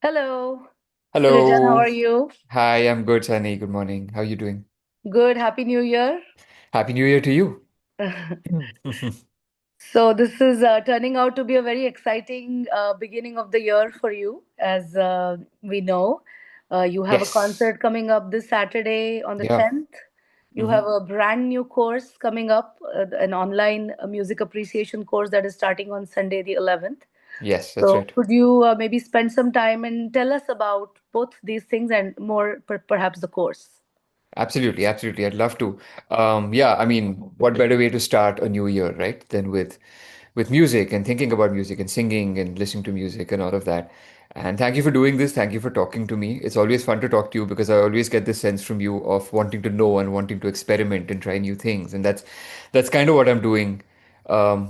Hello, Srijan, how Hello. are you? Hi, I'm good, Sunny. Good morning. How are you doing? Good, Happy New Year. Happy New Year to you. So, this is turning out to be a very exciting beginning of the year for you, as we know. You have a Yes. concert coming up this Saturday on the Yeah. 10th. You have Hmm. a brand new course coming up, an online music appreciation course that is starting on Sunday, the 11th. Yes, that's So, right. could you maybe spend some time and tell us about both these things and more, perhaps the course? Absolutely, absolutely. I'd love to. Yeah, I mean, what better way to start a new year, right? Than with music and thinking about music and singing and listening to music and all of that. And thank you for doing this. Thank you for talking to me. It's always fun to talk to you because I always get this sense from you of wanting to know and wanting to experiment and try new things. And that's kind of what I'm doing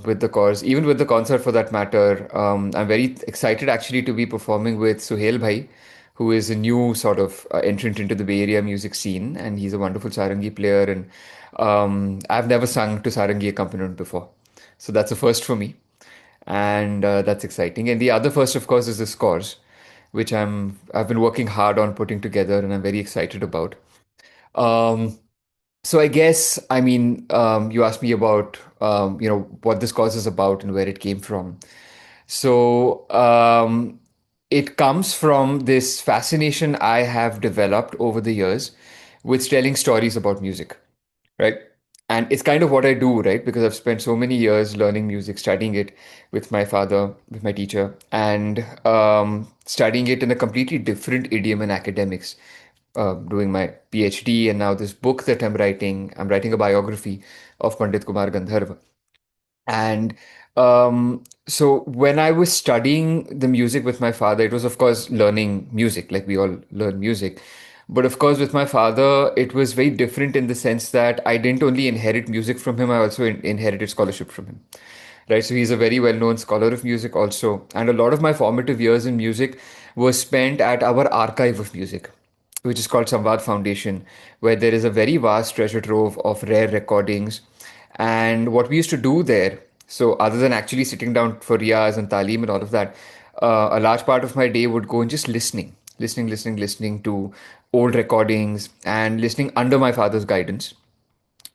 with the course, even with the concert for that matter. I'm very excited actually to be performing with Suhail Bhai, who is a new sort of entrant into the Bay Area music scene, and he's a wonderful sarangi player. And I've never sung to sarangi accompaniment before, so that's a first for me, and that's exciting. And the other first, of course, is the scores, which I've been working hard on putting together, and I'm very excited about. Um, so I guess, I mean, you asked me about, what this cause is about and where it came from. So it comes from this fascination I have developed over the years with telling stories about music, right? And it's kind of what I do, right? Because I've spent so many years learning music, studying it with my father, with my teacher, and studying it in a completely different idiom and academics, doing my PhD, and now this book that I'm writing a biography of Pandit Kumar Gandharva. And so when I was studying the music with my father, it was, of course, learning music, like we all learn music. But of course, with my father, it was very different in the sense that I didn't only inherit music from him, I also inherited scholarship from him. Right, so he's a very well-known scholar of music also, and a lot of my formative years in music was spent at our archive of music, which is called Samvad Foundation, where there is a very vast treasure trove of rare recordings. And what we used to do there, so other than actually sitting down for riyaz and talim and all of that, a large part of my day would go in just listening to old recordings and listening under my father's guidance.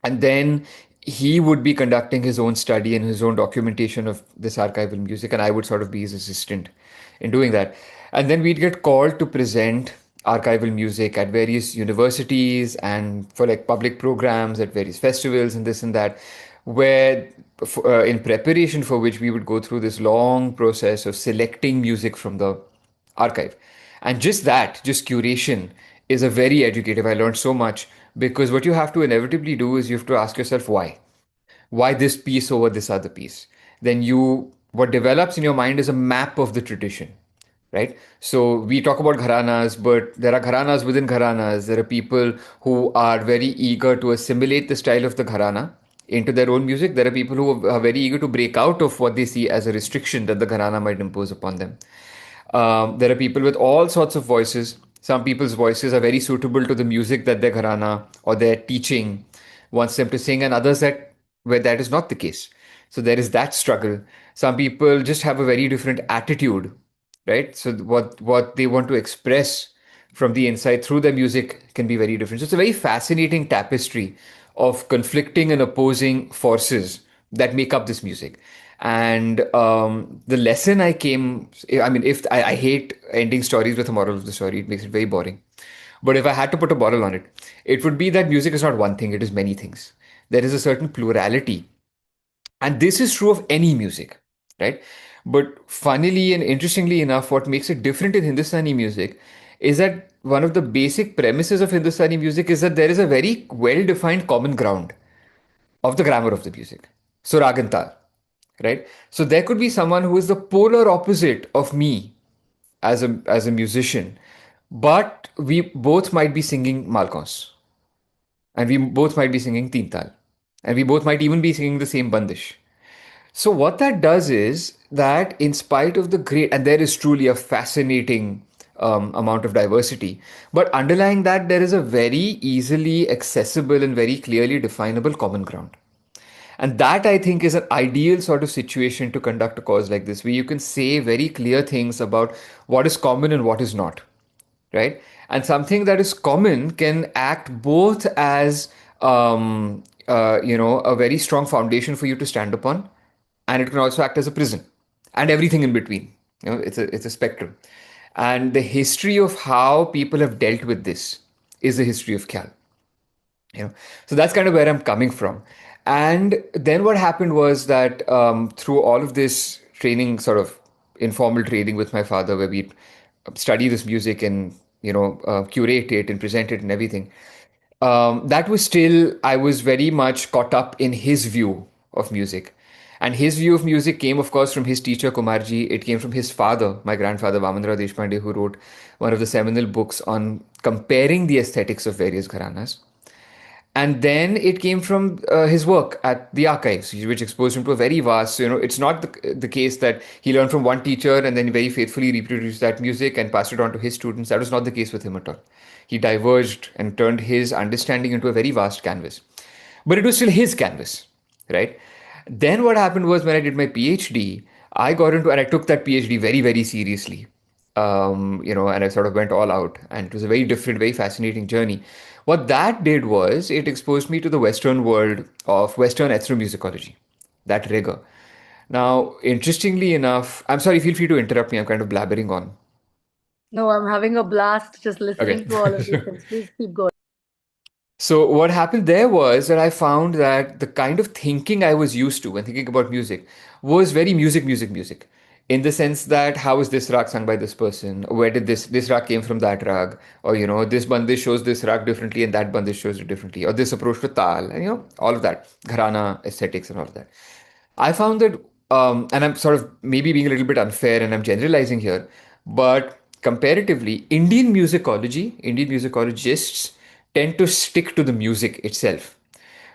And then he would be conducting his own study and his own documentation of this archival music, and I would sort of be his assistant in doing that. And then we'd get called to present archival music at various universities and for like public programs at various festivals and this and that, where in preparation for which we would go through this long process of selecting music from the archive. And just that, just curation, is a very educative. I learned so much because what you have to inevitably do is you have to ask yourself why. Why this piece over this other piece? Then what develops in your mind is a map of the tradition, right? So we talk about gharanas, but there are gharanas within gharanas. There are people who are very eager to assimilate the style of the gharana into their own music. There are people who are very eager to break out of what they see as a restriction that the gharana might impose upon them. There are people with all sorts of voices. Some people's voices are very suitable to the music that their gharana or their teaching wants them to sing, and others that where that is not the case. So there is that struggle. Some people just have a very different attitude, right? So what they want to express from the inside through their music can be very different. So it's a very fascinating tapestry of conflicting and opposing forces that make up this music. And the lesson I came, I mean, if I hate ending stories with a moral of the story, it makes it very boring. But if I had to put a moral on it, it would be that music is not one thing, it is many things. There is a certain plurality, and this is true of any music, right? But funnily and interestingly enough, what makes it different in Hindustani music is that one of the basic premises of Hindustani music is that there is a very well defined common ground of the grammar of the music. So, rag and tal, right? So, there could be someone who is the polar opposite of me as a musician, but we both might be singing malkons, and we both might be singing teen tal, and we both might even be singing the same bandish. So, what that does is that, in spite of the great, and there is truly a fascinating amount of diversity, but underlying that, there is a very easily accessible and very clearly definable common ground. And that, I think, is an ideal sort of situation to conduct a course like this, where you can say very clear things about what is common and what is not, right? And something that is common can act both as, a very strong foundation for you to stand upon, and it can also act as a prison, and everything in between. It's a spectrum, and the history of how people have dealt with this is the history of khayal. So that's kind of where I'm coming from. And then what happened was that through all of this training, sort of informal training with my father, where we study this music and curate it and present it and everything, that was still, I was very much caught up in his view of music. And his view of music came, of course, from his teacher Kumarji. It came from his father, my grandfather Vamanrao Deshpande, who wrote one of the seminal books on comparing the aesthetics of various gharanas. And then it came from his work at the archives, which exposed him to a very vast, it's not the case that he learned from one teacher and then very faithfully reproduced that music and passed it on to his students. That was not the case with him at all. He diverged and turned his understanding into a very vast canvas. But it was still his canvas, right? Then what happened was, when I did my PhD, I got into, and I took that PhD very, very seriously. And I sort of went all out, and it was a very different, very fascinating journey. What that did was it exposed me to the Western world of Western ethnomusicology, that rigor. Now, interestingly enough, I'm sorry, feel free to interrupt me. I'm kind of blabbering on. No, I'm having a blast just Okay. listening to all of these things. Please keep going. So what happened there was that I found that the kind of thinking I was used to when thinking about music was very music, in the sense that how is this rag sung by this person? Where did this rag came from that rag? Or this bandish shows this rag differently and that bandish shows it differently. Or this approach to taal, and all of that, gharana aesthetics and all of that. I found that, and I'm sort of maybe being a little bit unfair and I'm generalizing here, but comparatively, Indian musicologists tend to stick to the music itself.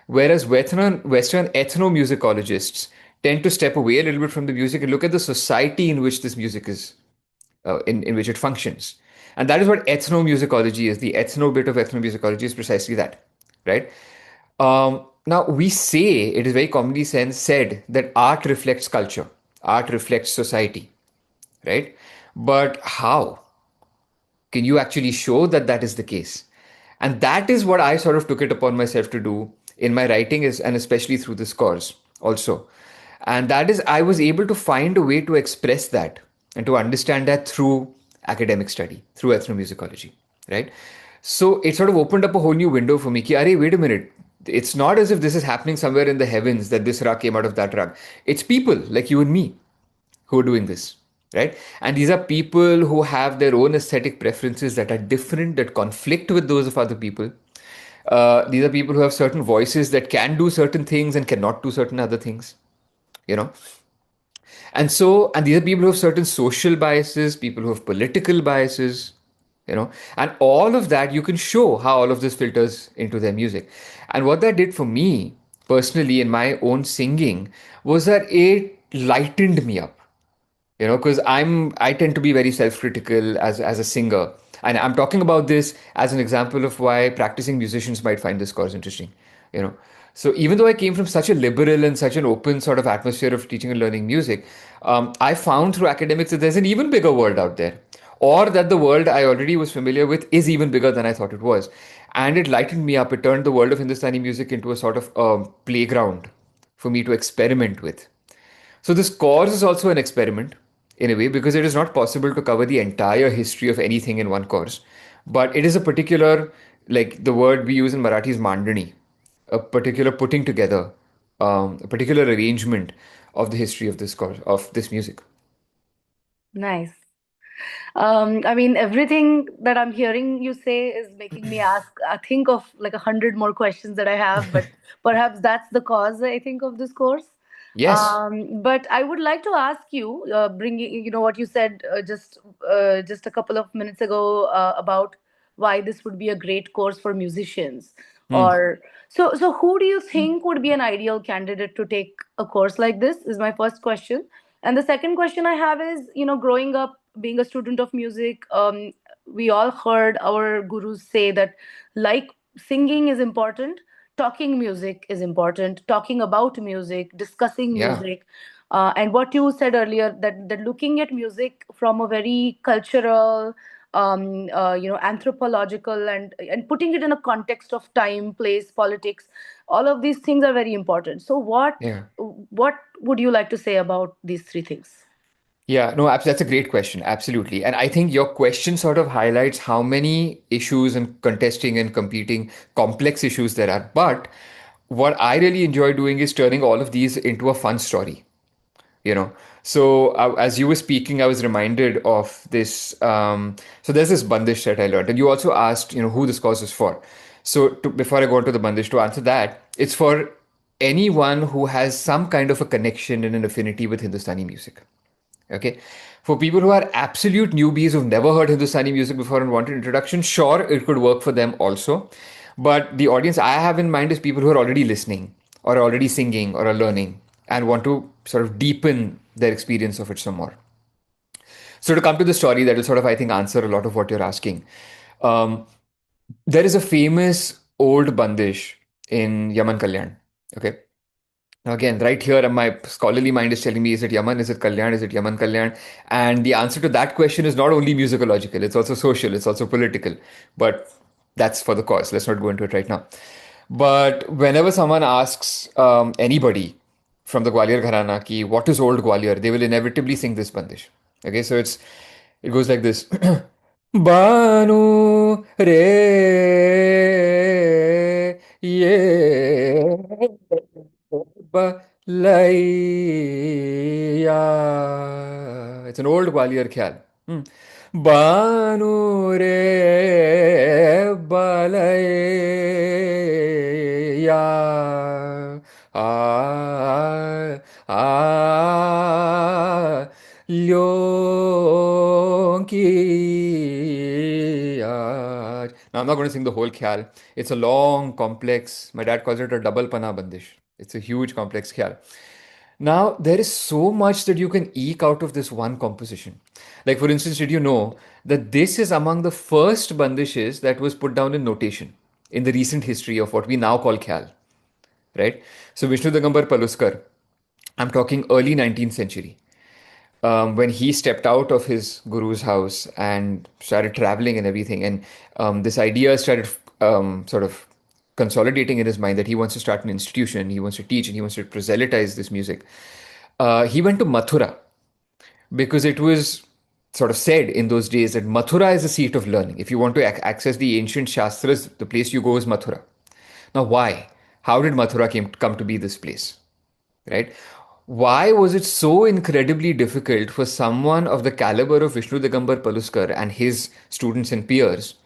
Whereas Western ethnomusicologists tend to step away a little bit from the music and look at the society in which this music is, in which it functions. And that is what ethnomusicology is. The ethno bit of ethnomusicology is precisely that, right? Now, we say, it is very commonly said that art reflects culture, art reflects society, right? But how? Can you actually show that that is the case? And that is what I sort of took it upon myself to do in my writing, and especially through this course also. And that is, I was able to find a way to express that and to understand that through academic study, through ethnomusicology, right? So it sort of opened up a whole new window for me. Ki, Arey, wait a minute. It's not as if this is happening somewhere in the heavens that this rag came out of that rag. It's people like you and me who are doing this, right? And these are people who have their own aesthetic preferences that are different, that conflict with those of other people. These are people who have certain voices that can do certain things and cannot do certain other things, you know. And these are people who have certain social biases, people who have political biases, and all of that you can show how all of this filters into their music. And what that did for me personally in my own singing was that it lightened me up, because I tend to be very self-critical as a singer, and I'm talking about this as an example of why practicing musicians might find this course interesting, you know so even though I came from such a liberal and such an open sort of atmosphere of teaching and learning music, I found through academics that there's an even bigger world out there, or that the world I already was familiar with is even bigger than I thought it was. And it lightened me up. It turned the world of Hindustani music into a sort of playground for me to experiment with. So this course is also an experiment in a way, because it is not possible to cover the entire history of anything in one course. But it is a particular, like the word we use in Marathi is mandani, a particular putting together, a particular arrangement of the history of this course, of this music. Nice. I mean, everything that I'm hearing you say is making me ask, I think of like 100 more questions that I have, but perhaps that's the cause, I think, of this course. Yes. But I would like to ask you, bringing, what you said just a couple of minutes ago about why this would be a great course for musicians. Hmm. So who do you think would be an ideal candidate to take a course like this? Is my first question. And the second question I have is, growing up, being a student of music, we all heard our gurus say that, like, singing is important, talking music is important, talking about music, discussing Yeah, music. And what you said earlier, that looking at music from a very cultural, anthropological, and putting it in a context of time, place, politics, all of these things are very important. So yeah. what would you like to say about these three things? Yeah, no, that's a great question. Absolutely. And I think your question sort of highlights how many issues and contesting and competing complex issues there are. But what I really enjoy doing is turning all of these into a fun story, you know. So as you were speaking, I was reminded of this. So there's this bandish that I learned. And you also asked, who this course is for. So before I go on to the bandish, to answer that, it's for anyone who has some kind of a connection and an affinity with Hindustani music. Okay. For people who are absolute newbies who've never heard Hindustani music before and want an introduction, sure, it could work for them also. But the audience I have in mind is people who are already listening or already singing or are learning and want to sort of deepen their experience of it some more. So to come to the story, that will sort of, I think, answer a lot of what you're asking. Um, there is a famous old bandish in Yaman Kalyan. Okay. Now, again, right here, my scholarly mind is telling me, is it Yaman? Is it Kalyan? Is it Yaman Kalyan? And the answer to that question is not only musicological, it's also social, it's also political. But that's for the course. Let's not go into it right now. But whenever someone asks anybody from the Gwalior Gharana ki, what is old Gwalior, they will inevitably sing this bandish. Okay, so it goes like this. Banu re ye balaiya. It's an old Gwalior khayal. Hmm. Banu re balaiya. Ah, ah, Lyonki. Now, I'm not going to sing the whole khyal. It's a long, complex, my dad calls it a double pana bandish. It's a huge, complex khyal. Now, there is so much that you can eke out of this one composition. Like, for instance, did you know that this is among the first bandishes that was put down in notation in the recent history of what we now call khyal, right? So, Vishnu Digambar Paluskar, I'm talking early 19th century, when he stepped out of his guru's house and started traveling and everything, and this idea started sort of consolidating in his mind that he wants to start an institution, he wants to teach, and he wants to proselytize this music. He went to Mathura because it was sort of said in those days that Mathura is the seat of learning. If you want to access the ancient Shastras, the place you go is Mathura. Now, why? How did Mathura come to be this place? Right? Why was it so incredibly difficult for someone of the caliber of Vishnu Digambar Paluskar and his students and peers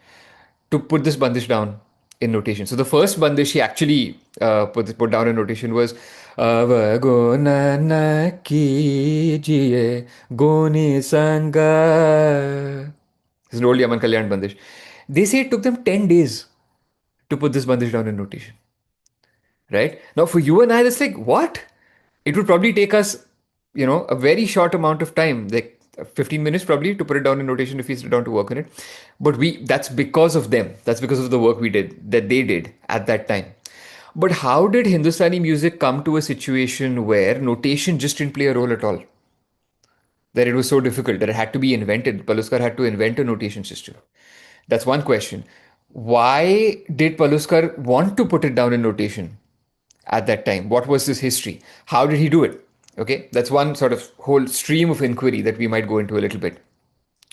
to put this bandish down in notation? So the first bandish he actually put down in notation was Avagona kijiye goni sanga. This is an old Yaman Kalyan bandish. They say it took them 10 days to put this bandish down in notation. Right? Now, for you and I, that's like, what? It would probably take us, a very short amount of time, like 15 minutes probably, to put it down in notation if we sit down to work on it. But that's because of them. That's because of the work we did, that they did at that time. But how did Hindustani music come to a situation where notation just didn't play a role at all? That it was so difficult that it had to be invented. Paluskar had to invent a notation system. That's one question. Why did Paluskar want to put it down in notation at that time? What was his history? How did he do it? Okay, that's one sort of whole stream of inquiry that we might go into a little bit.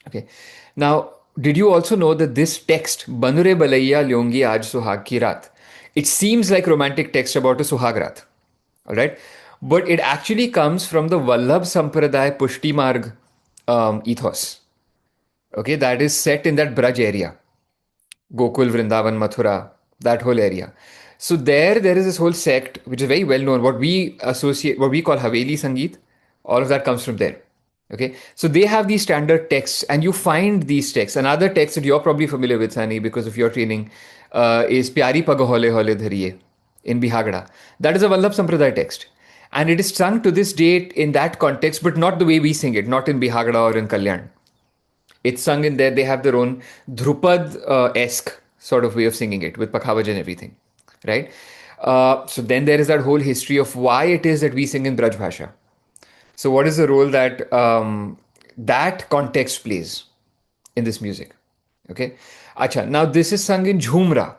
Okay, now, did you also know that this text, Banure Balaiya Lyongi Aaj Suhag Ki Raat, it seems like romantic text about a Suhag Raat, all right? But it actually comes from the Vallabh Sampradaya Pushti Marg ethos. Okay, that is set in that Braj area. Gokul, Vrindavan, Mathura, that whole area. So there is this whole sect which is very well known. What we call Haveli Sangeet, all of that comes from there. Okay, so they have these standard texts, and you find these texts. Another text that you're probably familiar with, Sani, because of your training, is Pyari Pag Hole Hole Dhariye in Bihagada. That is a Vallabh Sampradaya text. And it is sung to this date in that context, but not the way we sing it, not in Bihagada or in Kalyan. It's sung in there. They have their own Drupad esque sort of way of singing it with Pakhavaj and everything, right? So then there is that whole history of why it is that we sing in Braj Bhasha. So what is the role that that context plays in this music? Okay. Acha. Now this is sung in Jhumra.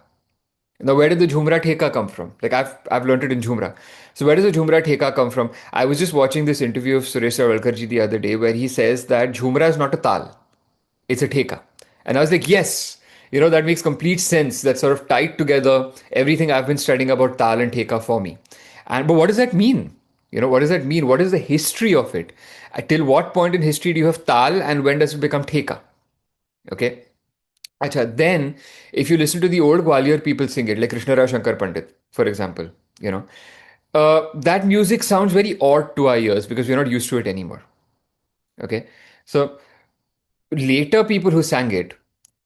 Now, where did the Jhumra Theka come from? Like I've learned it in Jhumra. So where does the Jhumra Theka come from? I was just watching this interview of Suresh Savalkarji the other day where he says that Jhumra is not a tal, it's a Theka. And I was like, yes, that makes complete sense. That sort of tied together everything I've been studying about tal and Theka for me. But what does that mean? What does that mean? What is the history of it? Till what point in history do you have tal and when does it become Theka? Okay. Acha, then, if you listen to the old Gwalior people sing it, like Krishna Rao Shankar Pandit, for example, that music sounds very odd to our ears because we're not used to it anymore. Okay. So, later people who sang it,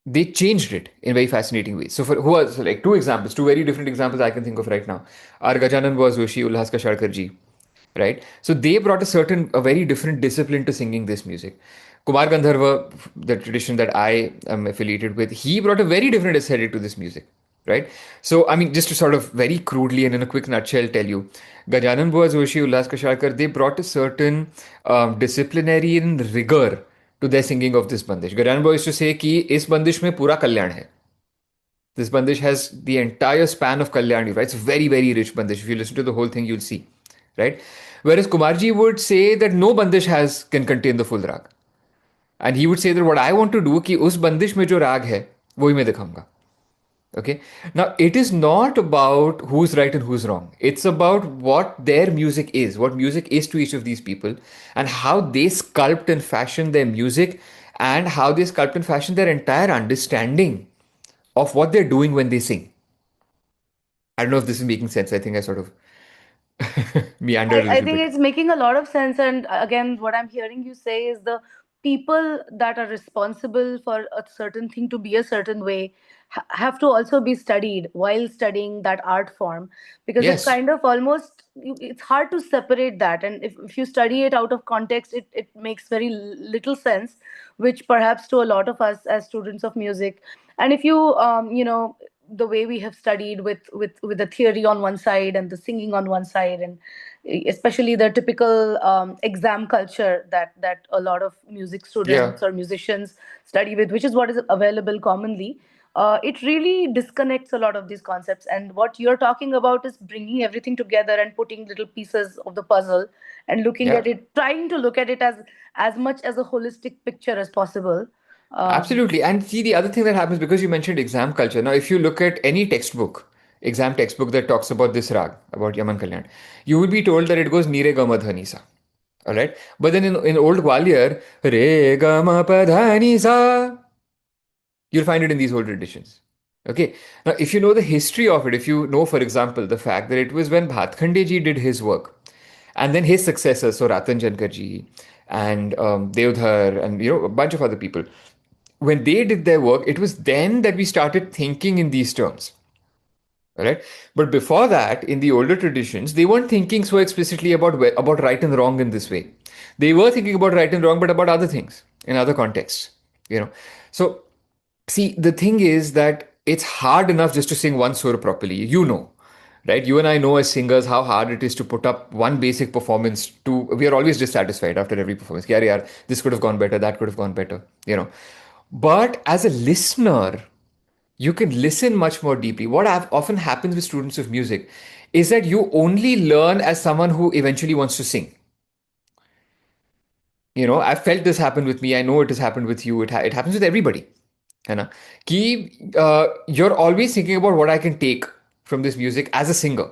they changed it in very fascinating ways. So, for who are so like two examples, two very different examples I can think of right now are Gajanan was Joshi, Ulhas Kasharkar ji, right? So they brought a very different discipline to singing this music. Kumar Gandharva, the tradition that I am affiliated with, he brought a very different aesthetic to this music, right? So, I mean, just to sort of very crudely and in a quick nutshell tell you, Gajanan Bua Joshi, Ullas Kasharkar, they brought a certain disciplinary and rigor to their singing of this bandish. Gajanan Bua used to say कि इस बंदिश में पूरा कल्याण है. This bandish has the entire span of Kalyani, right? It's very, very rich bandish. If you listen to the whole thing, you'll see, right? Whereas Kumarji would say that no bandish can contain the full rag. And he would say that what I want to do, कि उस बंदिश में जो राग है, वही मैं दिखाऊंगा. Okay. Now, it is not about who's right and who's wrong. It's about what their music is, what music is to each of these people, and how they sculpt and fashion their music, and how they sculpt and fashion their entire understanding of what they're doing when they sing. I don't know if this is making sense. I think I sort of meandered a I little think bit. it's making a lot of sense. And again, what I'm hearing you say is the people that are responsible for a certain thing to be a certain way have to also be studied while studying that art form, because it's Yes. kind of almost it's hard to separate that. And if you study it out of context, it makes very little sense, which perhaps to a lot of us as students of music. And if you the way we have studied with the theory on one side and the singing on one side, and especially the typical exam culture that a lot of music Yeah. students or musicians study with, which is what is available commonly. It really disconnects a lot of these concepts. And what you're talking about is bringing everything together and putting little pieces of the puzzle and looking Yeah. at it, trying to look at it as much as a holistic picture as possible. Absolutely. And see, the other thing that happens because you mentioned exam culture. Now, if you look at any textbook, exam textbook that talks about this rag, about Yaman Kalyan, you will be told that it goes Nire Gama Dhani Sa. All right. But then in old Gwalior, Re Gama Padhani Sa, you'll find it in these old editions. Okay. Now, if you know the history of it, if you know, for example, the fact that it was when Bhatkhande ji did his work, and then his successors, so Ratan Jankar ji and Devdhar and a bunch of other people, when they did their work, it was then that we started thinking in these terms. Right? But before that, in the older traditions, they weren't thinking so explicitly about right and wrong in this way. They were thinking about right and wrong, but about other things in other contexts. You know, so see, the thing is that it's hard enough just to sing one sur properly. Right? You and I know as singers how hard it is to put up one basic performance. We are always dissatisfied after every performance. Yeah, this could have gone better. That could have gone better. But as a listener, you can listen much more deeply. What often happens with students of music is that you only learn as someone who eventually wants to sing. I've felt this happen with me. I know it has happened with you. It happens with everybody. है ना कि you're always thinking about what I can take from this music as a singer,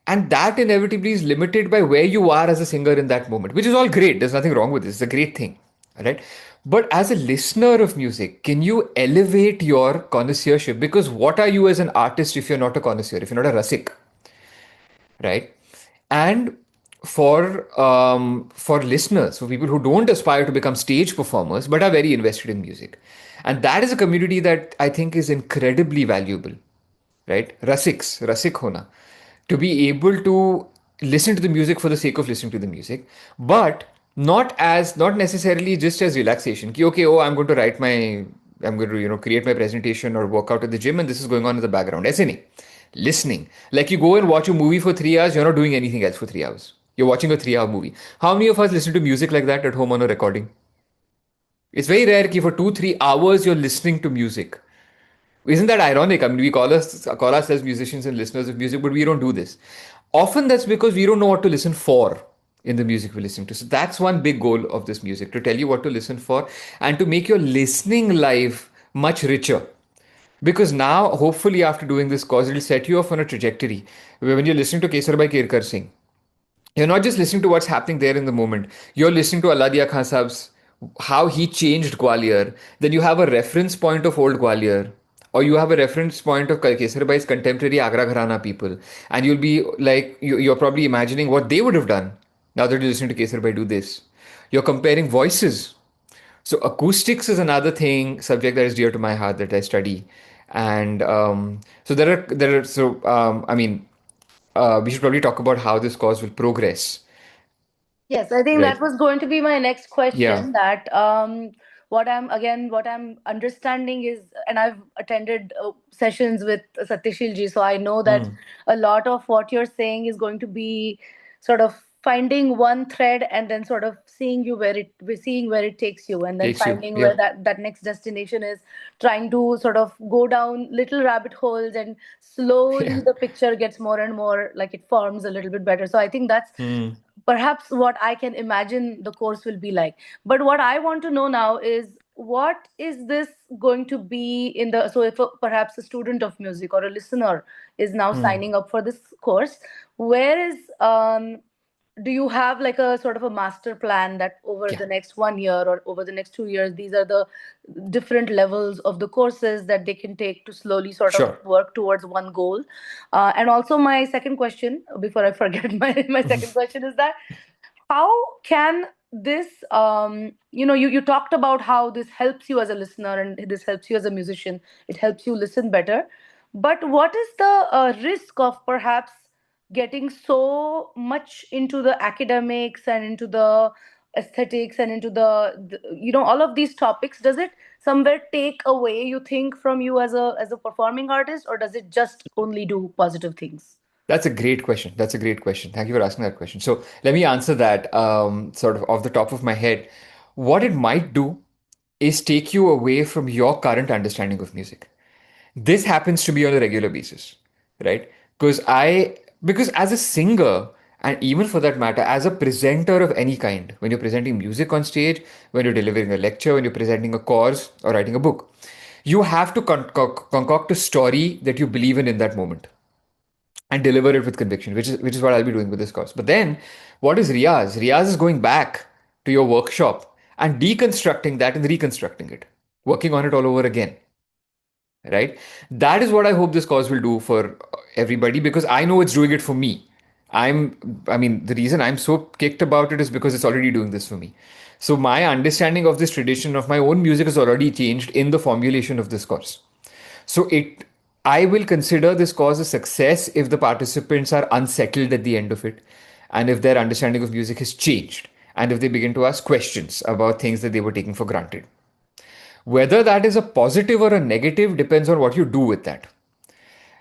and that inevitably is limited by where you are as a singer in that moment, which is all great. There's nothing wrong with this. It's a great thing, right? But as a listener of music, can you elevate your connoisseurship? Because what are you as an artist if you're not a connoisseur, if you're not a rasik, right? And for listeners, for people who don't aspire to become stage performers but are very invested in music, and that is a community that I think is incredibly valuable, right? Rasik hona, to be able to listen to the music for the sake of listening to the music, but not necessarily just as relaxation. Ki, okay, oh, I'm going to create my presentation or work out at the gym, and this is going on in the background. ऐसे नहीं. Listening. Like you go and watch a movie for 3 hours, you're not doing anything else for 3 hours. You're watching a 3 hour movie. How many of us listen to music like that at home on a recording? It's very rare that for 2, 3 hours you're listening to music. Isn't that ironic? I mean, we call ourselves musicians and listeners of music, but we don't do this. Often that's because we don't know what to listen for in the music we're listening to. So that's one big goal of this music, to tell you what to listen for and to make your listening life much richer. Because now, hopefully, after doing this course, it'll set you off on a trajectory where when you're listening to Kesar Bhai Kerkar sing, you're not just listening to what's happening there in the moment. You're listening to Aladia Khan Saab's how he changed Gwalior. Then you have a reference point of old Gwalior, or you have a reference point of Kesar Bhai's contemporary Agra Gharana people, and you'll be like you're probably imagining what they would have done now that you're listening to Kesar Bhai do this. You're comparing voices. So acoustics is another thing subject that is dear to my heart that I study, and so there are so I mean we should probably talk about how this course will progress, Yes, I think that right? was going to be my next Yeah. question. That what I'm understanding is, and I've attended sessions with Satyashil ji, so I know that Mm. a lot of what you're saying is going to be sort of finding one thread and then sort of seeing where it takes you, and then Takes you. finding where Yeah. that next destination is, trying to sort of go down little rabbit holes, and slowly Yeah. the picture gets more and more like it forms a little bit better. So I think that's Mm. perhaps what I can imagine the course will be like. But what I want to know now is, what is this going to be in the, so if perhaps a student of music or a listener is now Mm. signing up for this course, where is do you have like a sort of a master plan that over Yeah. the next 1 year or over the next 2 years, these are the different levels of the courses that they can take to slowly sort of Sure. work towards one goal? And also, my second question, before I forget, my second question is that how can this you talked about how this helps you as a listener and this helps you as a musician, it helps you listen better, but what is the risk of perhaps getting so much into the academics and into the aesthetics and into the all of these topics? Does it somewhere take away, you think, from you as a performing artist, or does it just only do positive things? That's a great question. That's a great question. Thank you for asking that question. So let me answer that sort of off the top of my head. What it might do is take you away from your current understanding of music. This happens to be on a regular basis, right? Because as a singer, and even for that matter as a presenter of any kind, when you're presenting music on stage, when you're delivering a lecture, when you're presenting a course or writing a book, you have to concoct a story that you believe in that moment and deliver it with conviction, which is what I'll be doing with this course. But then, what is Riyaz? Riyaz is going back to your workshop and deconstructing that and reconstructing it, working on it all over again, right? That is what I hope this course will do for everybody, because I know it's doing it for me. I mean, the reason I'm so kicked about it is because it's already doing this for me. So my understanding of this tradition of my own music has already changed in the formulation of this course. So I will consider this course a success if the participants are unsettled at the end of it, and if their understanding of music has changed, and if they begin to ask questions about things that they were taking for granted. Whether that is a positive or a negative depends on what you do with that.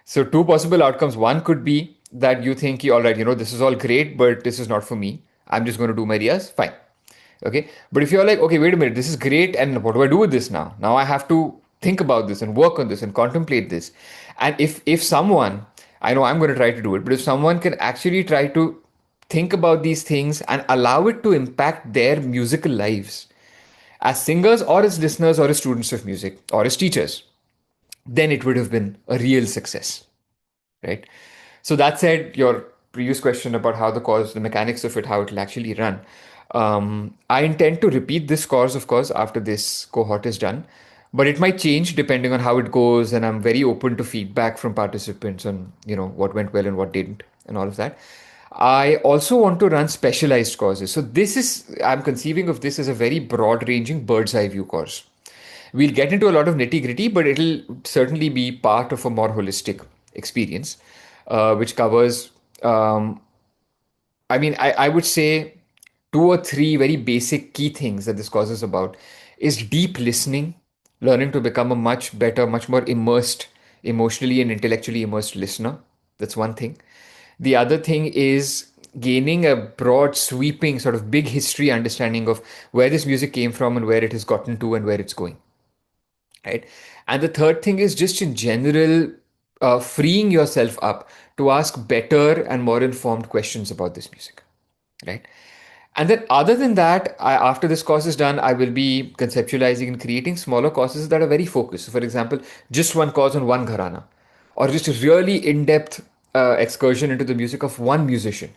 So, two possible outcomes. One could be that you think, all right, this is all great, but this is not for me. I'm just going to do my riyas. Fine. Okay. But if you're like, okay, wait a minute, this is great. And what do I do with this now? Now I have to think about this and work on this and contemplate this. And if someone, I know I'm going to try to do it, but if someone can actually try to think about these things and allow it to impact their musical lives as singers or as listeners or as students of music or as teachers, then it would have been a real success, right? So that said, your previous question about how the course, the mechanics of it, how it will actually run. I intend to repeat this course, of course, after this cohort is done, but it might change depending on how it goes, and I'm very open to feedback from participants on what went well and what didn't, and all of that. I also want to run specialized courses. So I'm conceiving of this as a very broad-ranging bird's eye view course. We'll get into a lot of nitty gritty, but it'll certainly be part of a more holistic experience, which covers, um, I would say, two or three very basic key things that this course is about is deep listening, learning to become a much better, much more immersed emotionally and intellectually immersed listener. That's one thing. The other thing is gaining a broad, sweeping, sort of big history understanding of where this music came from and where it has gotten to and where it's going, right? And the third thing is just in general, freeing yourself up to ask better and more informed questions about this music, right? And then, other than that, after this course is done, I will be conceptualizing and creating smaller courses that are very focused. So, for example, just one course on one gharana, or just a really in depth excursion into the music of one musician,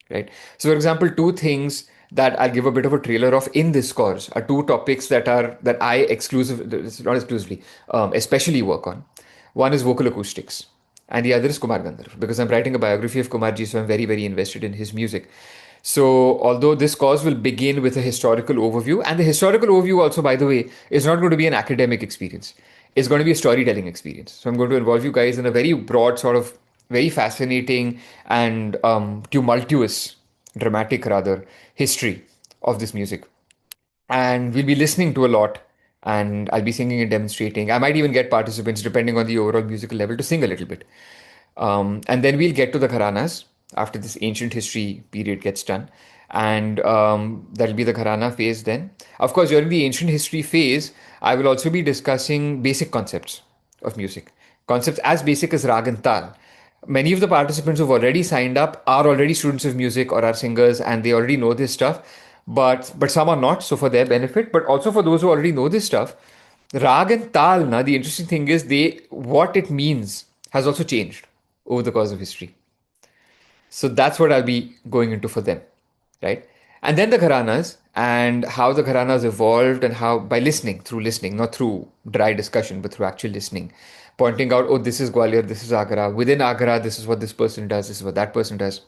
right? So, for example, two things that I'll give a bit of a trailer of in this course are two topics that I not exclusively, especially work on. One is vocal acoustics, and the other is Kumar Gandharv, because I'm writing a biography of Kumarji, so I'm very, very invested in his music. So, although this course will begin with a historical overview, and the historical overview also, by the way, is not going to be an academic experience. It's going to be a storytelling experience. So, I'm going to involve you guys in a very broad, sort of very fascinating and tumultuous, dramatic rather, history of this music. And we'll be listening to a lot, and I'll be singing and demonstrating. I might even get participants, depending on the overall musical level, to sing a little bit. And then we'll get to the gharanas after this ancient history period gets done. And that'll be the gharana phase then. Of course, during the ancient history phase, I will also be discussing basic concepts of music. Concepts as basic as raag and taal. Many of the participants who've already signed up are already students of music or are singers and they already know this stuff. But some are not, so for their benefit, but also for those who already know this stuff, Raag and Tal, na, the interesting thing is they what it means has also changed over the course of history. So that's what I'll be going into for them, right? And then the Gharanas and how the Gharanas evolved and how by listening, through listening, not through dry discussion, but through actual listening, pointing out, oh, this is Gwalior, this is Agra. Within Agra, this is what this person does, this is what that person does,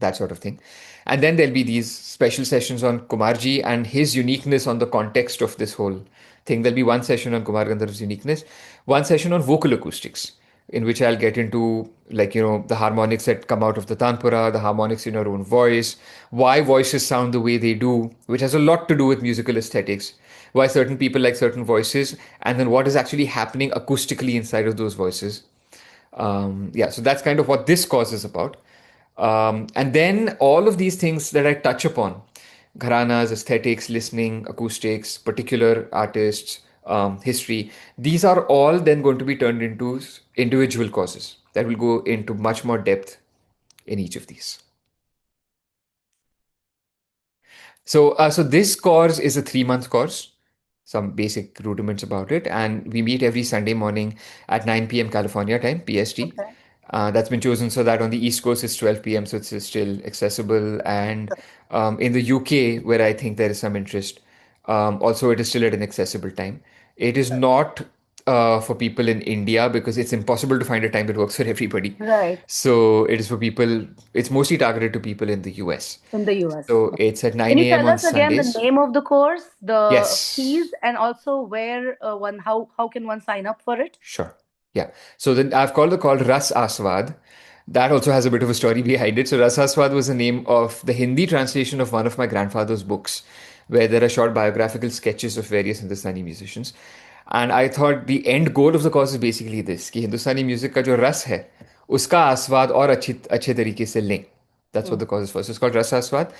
that sort of thing. And then there'll be these special sessions on Kumarji and his uniqueness on the context of this whole thing. There'll be one session on Kumar Gandharv's uniqueness, one session on vocal acoustics, in which I'll get into, like, the harmonics that come out of the tanpura, the harmonics in your own voice, why voices sound the way they do, which has a lot to do with musical aesthetics, why certain people like certain voices, and then what is actually happening acoustically inside of those voices. Yeah, so that's kind of what this course is about. And then all of these things that I touch upon, gharanas, aesthetics, listening, acoustics, particular artists, history, these are all then going to be turned into individual courses that will go into much more depth in each of these. So this course is a 3 month course, some basic rudiments about it, and we meet every Sunday morning at 9 p.m. California time, PST. Okay. That's been chosen so that on the East Coast it's 12 p.m., so it's still accessible. And in the UK, where I think there is some interest, also it is still at an accessible time. It is not for people in India because it's impossible to find a time that works for everybody. Right. So it is for people, it's mostly targeted to people in the US. In the US. So it's at Can 9 you a.m. tell on us again the Sundays. name of the course, the fees, Yes. and also where one how can one sign up for it? Sure. Yeah. So then I've called the call Ras Aasvaad. That also has a bit of a story behind it. So Ras Aasvaad was the name of the Hindi translation of one of my grandfather's books, where there are short biographical sketches of various Hindustani musicians. And I thought the end goal of the course is basically this, कि हिंदुस्तानी music का जो रस है उसका आस्वाद और अच्छे तरीके से लें. That's what Hmm. the course is for. So it's called Ras Aasvaad.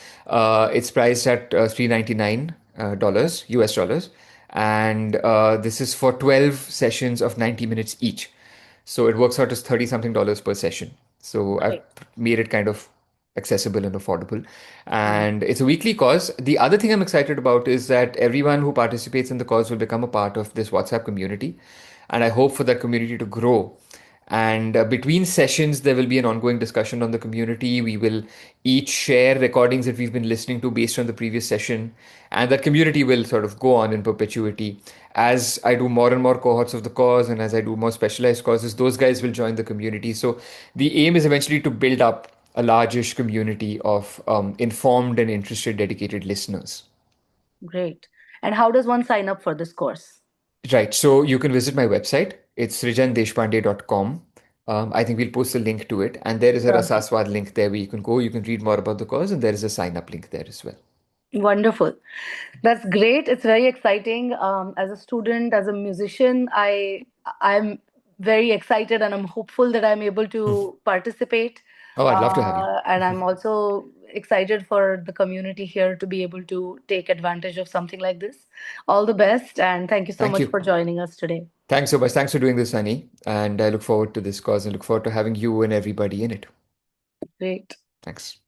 It's priced at $399 US dollars. And this is for 12 sessions of 90 minutes each. So it works out as 30 something dollars per session. So I've Great. made it kind of accessible and affordable. Hmm. And it's a weekly course. The other thing I'm excited about is that everyone who participates in the course will become a part of this WhatsApp community. And I hope for that community to grow. And between sessions, there will be an ongoing discussion on the community. We will each share recordings that we've been listening to based on the previous session. And that community will sort of go on in perpetuity. As I do more and more cohorts of the course and as I do more specialized courses, those guys will join the community. So the aim is eventually to build up a largish community of informed and interested, dedicated listeners. Great. And how does one sign up for this course? Right. So you can visit my website. It's srijandeshpande.com. I think we'll post a link to it. And there is a Sure. Rasaswad link there where you can go, you can read more about the course, and there is a sign up link there as well. Wonderful. That's great. It's very exciting. As a student, as a musician, I'm very excited and I'm hopeful that I'm able Hmm. to participate. Oh, I'd love to have you. And I'm also excited for the community here to be able to take advantage of something like this. All the best, and thank you so Thank much you. for joining us today. Thanks so much. Thanks for doing this, Sunny. And I look forward to this cause and look forward to having you and everybody in it. Great. Thanks.